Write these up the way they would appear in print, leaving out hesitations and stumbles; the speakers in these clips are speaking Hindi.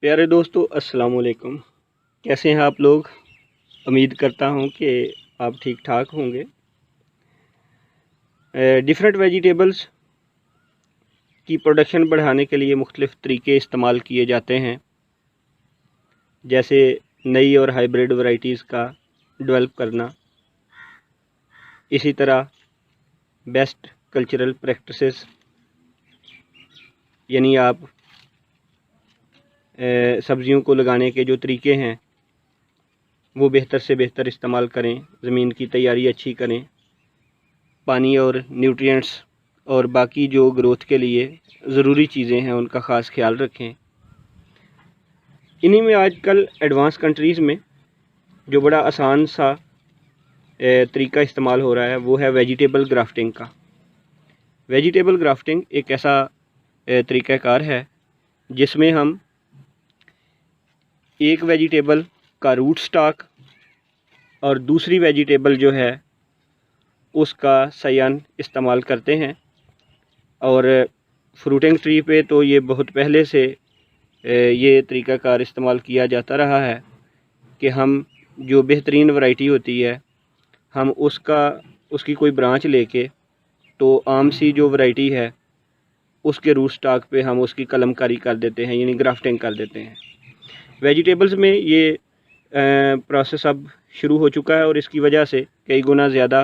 प्यारे दोस्तों, अस्सलाम वालेकुम। कैसे हैं आप लोग? उम्मीद करता हूं कि आप ठीक ठाक होंगे। डिफरेंट वेजिटेबल्स की प्रोडक्शन बढ़ाने के लिए मुख्तलिफ़ तरीके इस्तेमाल किए जाते हैं, जैसे नई और हाइब्रिड वैरायटीज़ का डेवलप करना। इसी तरह बेस्ट कल्चरल प्रैक्टिसेस, यानी आप सब्ज़ियों को लगाने के जो तरीके हैं वो बेहतर से बेहतर इस्तेमाल करें, ज़मीन की तैयारी अच्छी करें, पानी और न्यूट्रिएंट्स और बाकी जो ग्रोथ के लिए ज़रूरी चीज़ें हैं उनका ख़ास ख्याल रखें। इन्हीं में आजकल एडवांस कंट्रीज़ में जो बड़ा आसान सा तरीका इस्तेमाल हो रहा है वो है वेजिटेबल ग्राफ्टिंग का। वेजिटेबल ग्राफ्टिंग एक ऐसा तरीक़ाकार है जिसमें हम एक वेजिटेबल का रूट स्टॉक और दूसरी वेजिटेबल जो है उसका सयान इस्तेमाल करते हैं। और फ्रूटिंग ट्री पे तो ये बहुत पहले से ये तरीक़ाकार इस्तेमाल किया जाता रहा है कि हम जो बेहतरीन वैरायटी होती है हम उसकी कोई ब्रांच लेके, तो आम सी जो वैरायटी है उसके रूट स्टॉक पे हम उसकी कलमकारी कर देते हैं, यानी ग्राफ्टिंग कर देते हैं। वेजिटेबल्स में ये प्रोसेस अब शुरू हो चुका है और इसकी वजह से कई गुना ज़्यादा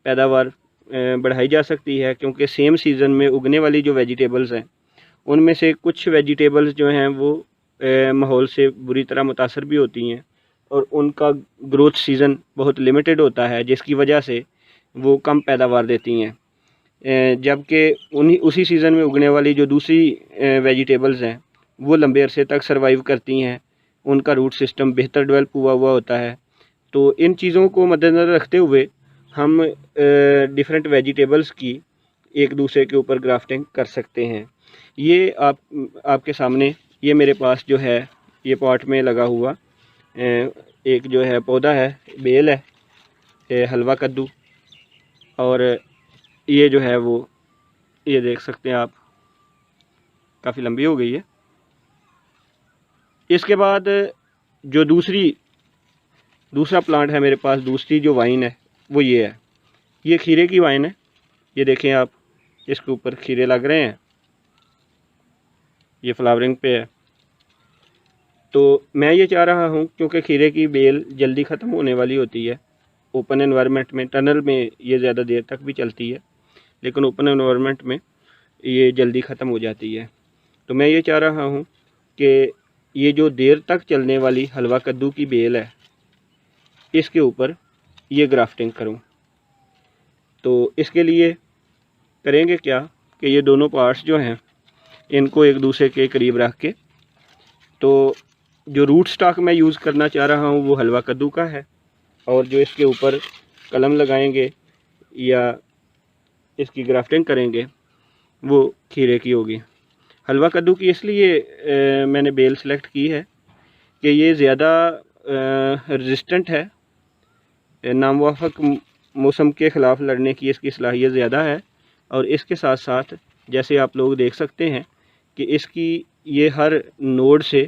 पैदावार बढ़ाई जा सकती है, क्योंकि सेम सीज़न में उगने वाली जो वेजिटेबल्स हैं उनमें से कुछ वेजिटेबल्स जो हैं वो माहौल से बुरी तरह मुतासर भी होती हैं और उनका ग्रोथ सीज़न बहुत लिमिटेड होता है, जिसकी वजह से वो कम पैदावार देती हैं। जबकि उसी सीज़न में उगने वाली जो दूसरी वेजिटेबल्स हैं वो लंबे अरसे तक सर्वाइव करती हैं, उनका रूट सिस्टम बेहतर डेवलप हुआ होता है। तो इन चीज़ों को मद्देनज़र रखते हुए हम डिफरेंट वेजिटेबल्स की एक दूसरे के ऊपर ग्राफ्टिंग कर सकते हैं। ये आपके सामने ये मेरे पास जो है ये पॉट में लगा हुआ एक जो है पौधा है, बेल है, हलवा कद्दू, और ये जो है वो ये देख सकते हैं आप, काफ़ी लंबी हो गई है। इसके बाद जो दूसरा प्लांट है मेरे पास, दूसरी जो वाइन है वो ये है, ये खीरे की वाइन है। ये देखें आप, इसके ऊपर खीरे लग रहे हैं, ये फ्लावरिंग पे है। तो मैं ये चाह रहा हूँ, क्योंकि खीरे की बेल जल्दी ख़त्म होने वाली होती है ओपन एनवायरनमेंट में, टनल में ये ज़्यादा देर तक भी चलती है लेकिन ओपन एनवायरनमेंट में ये जल्दी ख़त्म हो जाती है। तो मैं ये चाह रहा हूँ कि ये जो देर तक चलने वाली हलवा कद्दू की बेल है इसके ऊपर ये ग्राफ्टिंग करूँ। तो इसके लिए करेंगे क्या कि ये दोनों पार्ट्स जो हैं इनको एक दूसरे के करीब रख के, तो जो रूट स्टॉक मैं यूज़ करना चाह रहा हूँ वो हलवा कद्दू का है, और जो इसके ऊपर कलम लगाएंगे या इसकी ग्राफ्टिंग करेंगे वो खीरे की होगी। हलवा कद्दू की इसलिए मैंने बेल सेलेक्ट की है कि ये ज़्यादा रेजिस्टेंट है, नामुवाफ़िक मौसम के ख़िलाफ़ लड़ने की इसकी सलाहियत ज़्यादा है। और इसके साथ साथ जैसे आप लोग देख सकते हैं कि इसकी ये हर नोड से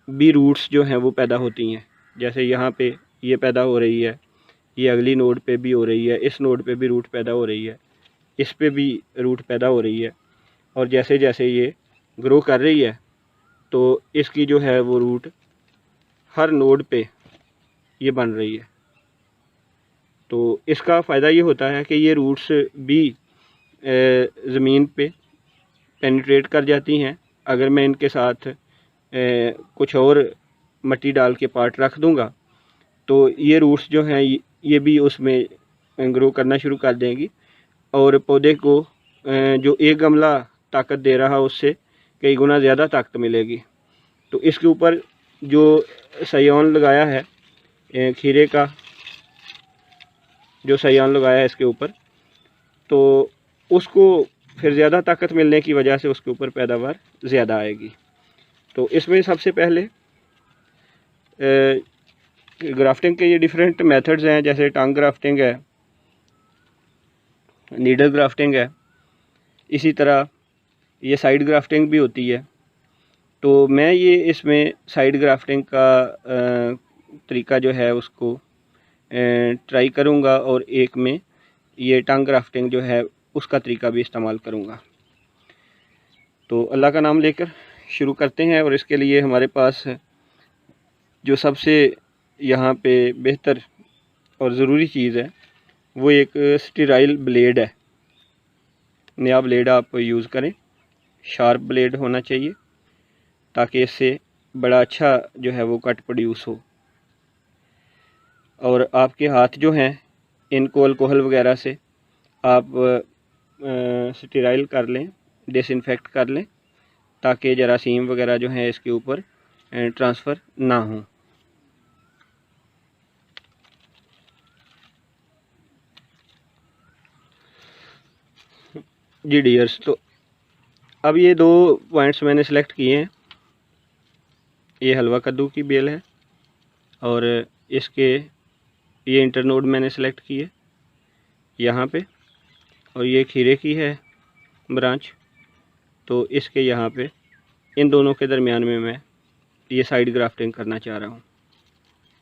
भी रूट्स जो हैं वो पैदा होती हैं। जैसे यहाँ पे ये पैदा हो रही है, ये अगली नोड पे भी हो रही है, इस नोड पे भी रूट पैदा हो रही है, इस पे भी रूट पैदा हो रही है, और जैसे जैसे ये ग्रो कर रही है तो इसकी जो है वो रूट हर नोड पे ये बन रही है। तो इसका फ़ायदा ये होता है कि ये रूट्स भी ज़मीन पे पेनिट्रेट कर जाती हैं। अगर मैं इनके साथ कुछ और मिट्टी डाल के पार्ट रख दूंगा तो ये रूट्स जो हैं ये भी उसमें ग्रो करना शुरू कर देंगी, और पौधे को जो एक गमला ताकत दे रहा उससे कई गुना ज़्यादा ताकत मिलेगी। तो इसके ऊपर जो सयान लगाया है खीरे का, जो सयान लगाया है इसके ऊपर, तो उसको फिर ज़्यादा ताकत मिलने की वजह से उसके ऊपर पैदावार ज़्यादा आएगी। तो इसमें सबसे पहले ग्राफ्टिंग के ये डिफरेंट मेथड्स हैं, जैसे टंग ग्राफ्टिंग है, नीडल ग्राफ्टिंग है, इसी तरह ये साइड ग्राफ्टिंग भी होती है। तो मैं ये इसमें साइड ग्राफ्टिंग का तरीका जो है उसको ट्राई करूँगा, और एक में ये टंग ग्राफ्टिंग जो है उसका तरीका भी इस्तेमाल करूँगा। तो अल्लाह का नाम लेकर शुरू करते हैं। और इसके लिए हमारे पास जो सबसे यहाँ पे बेहतर और ज़रूरी चीज़ है वो एक स्टीराइल ब्लेड है। नया ब्लेड आप यूज़ करें, शार्प ब्लेड होना चाहिए ताकि इससे बड़ा अच्छा जो है वो कट प्रोड्यूस हो। और आपके हाथ जो हैं इनको अल्कोहल वगैरह से आप स्टीराइल कर लें, डिसइंफेक्ट कर लें, ताकि जरासीम वगैरह जो हैं इसके ऊपर ट्रांसफ़र ना हो। जी डियर्स, तो अब ये 2 पॉइंट्स मैंने सेलेक्ट किए हैं। ये हलवा कद्दू की बेल है और इसके ये इंटरनोड मैंने सेलेक्ट किए यहाँ पे, और ये खीरे की है ब्रांच। तो इसके यहाँ पे इन दोनों के दरमियान में मैं ये साइड ग्राफ्टिंग करना चाह रहा हूँ।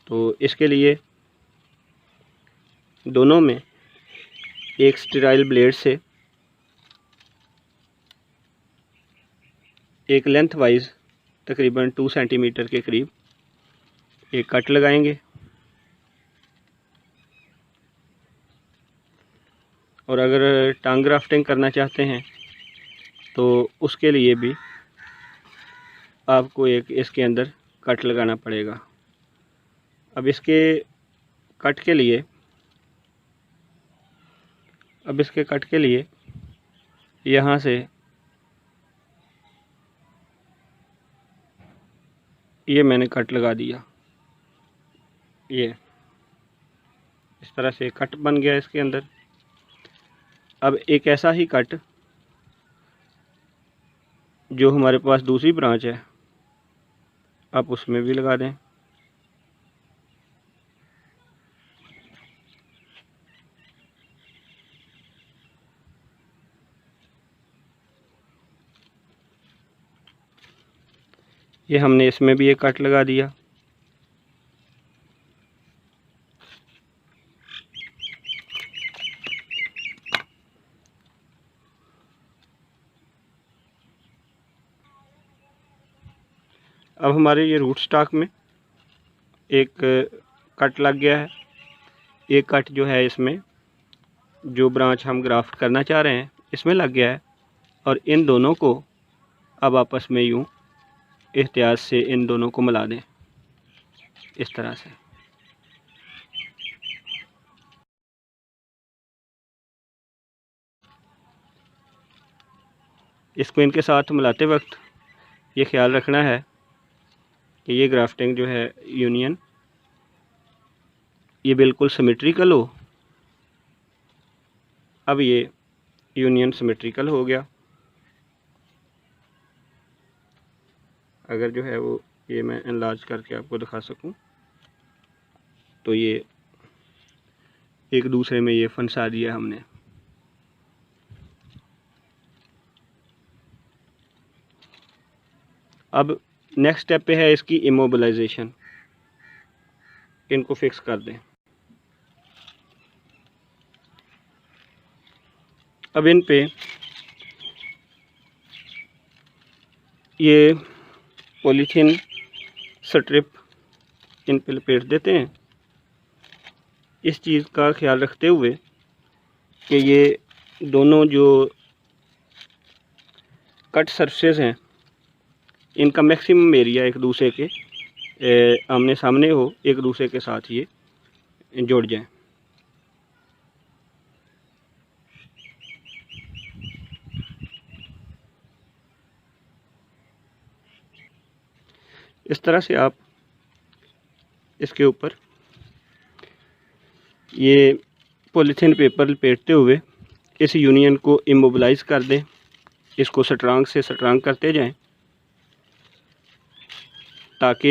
तो इसके लिए दोनों में एक स्टीराइल ब्लेड से एक लेंथ वाइज तकरीबन 2 सेंटीमीटर के करीब एक कट लगाएंगे। और अगर टंग ग्राफ्टिंग करना चाहते हैं तो उसके लिए भी आपको एक इसके अंदर कट लगाना पड़ेगा। अब इसके कट के लिए यहाँ से ये मैंने कट लगा दिया। ये इस तरह से कट बन गया इसके अंदर। अब एक ऐसा ही कट जो हमारे पास दूसरी ब्रांच है आप उसमें भी लगा दें। ये हमने इसमें भी एक कट लगा दिया। अब हमारे ये रूट स्टॉक में एक कट लग गया है। एक कट जो है इसमें जो ब्रांच हम ग्राफ्ट करना चाह रहे हैं इसमें लग गया है। और इन दोनों को अब आपस में यूँ एहतियात से इन दोनों को मिला दें इस तरह से। इसको इनके साथ मिलाते वक्त ये ख्याल रखना है कि ये ग्राफ्टिंग जो है यूनियन ये बिल्कुल सिमेट्रिकल हो। अब ये यूनियन सिमेट्रिकल हो गया। अगर जो है वो ये मैं एनलार्ज करके आपको दिखा सकूं तो ये एक दूसरे में ये फंसा दिया हमने। अब नेक्स्ट स्टेप पे है इसकी इमोबिलाइजेशन। इनको फिक्स कर दें। अब इन पे ये पॉलीथीन स्ट्रिप इन पे लपेट देते हैं। इस चीज़ का ख्याल रखते हुए कि ये दोनों जो कट सरफेस हैं इनका मैक्सिमम एरिया एक दूसरे के आमने सामने हो, एक दूसरे के साथ ये जुड़ जाएं। इस तरह से आप इसके ऊपर ये पॉलीथीन पेपर लपेटते हुए इस यूनियन को इमोबिलाइज कर दें। इसको स्ट्रांग से स्ट्रांग करते जाएं ताकि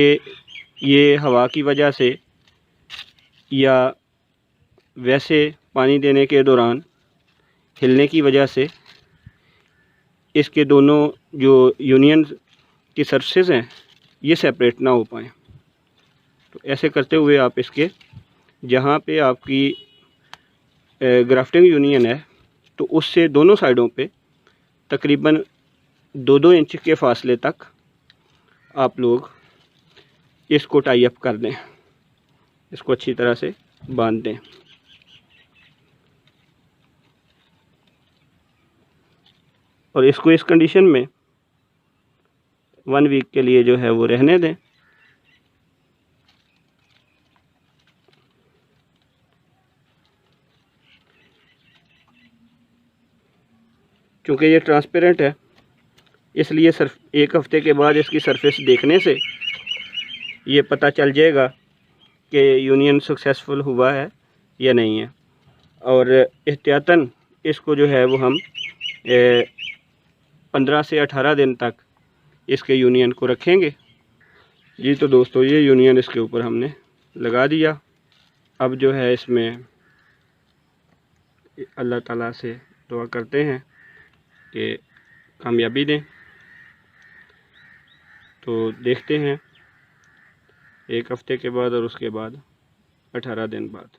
ये हवा की वजह से या वैसे पानी देने के दौरान हिलने की वजह से इसके दोनों जो यूनियन की सरफेस हैं ये सेपरेट ना हो पाएँ। तो ऐसे करते हुए आप इसके जहाँ पे आपकी ग्राफ्टिंग यूनियन है तो उससे दोनों साइडों पे तकरीबन 2-2 इंच के फासले तक आप लोग इसको टाई अप कर दें, इसको अच्छी तरह से बांध दें। और इसको इस कंडीशन में 1 वीक के लिए जो है वो रहने दें। क्योंकि ये ट्रांसपेरेंट है इसलिए सिर्फ 1 हफ़्ते के बाद इसकी सरफेस देखने से ये पता चल जाएगा कि यूनियन सक्सेसफुल हुआ है या नहीं है। और एहतियातन इसको जो है वो हम 15 से 18 दिन तक इसके यूनियन को रखेंगे। जी तो दोस्तों ये यूनियन इसके ऊपर हमने लगा दिया। अब जो है इसमें अल्लाह ताला से दुआ करते हैं कि कामयाबी दें। तो देखते हैं 1 हफ़्ते के बाद और उसके बाद 18 दिन बाद।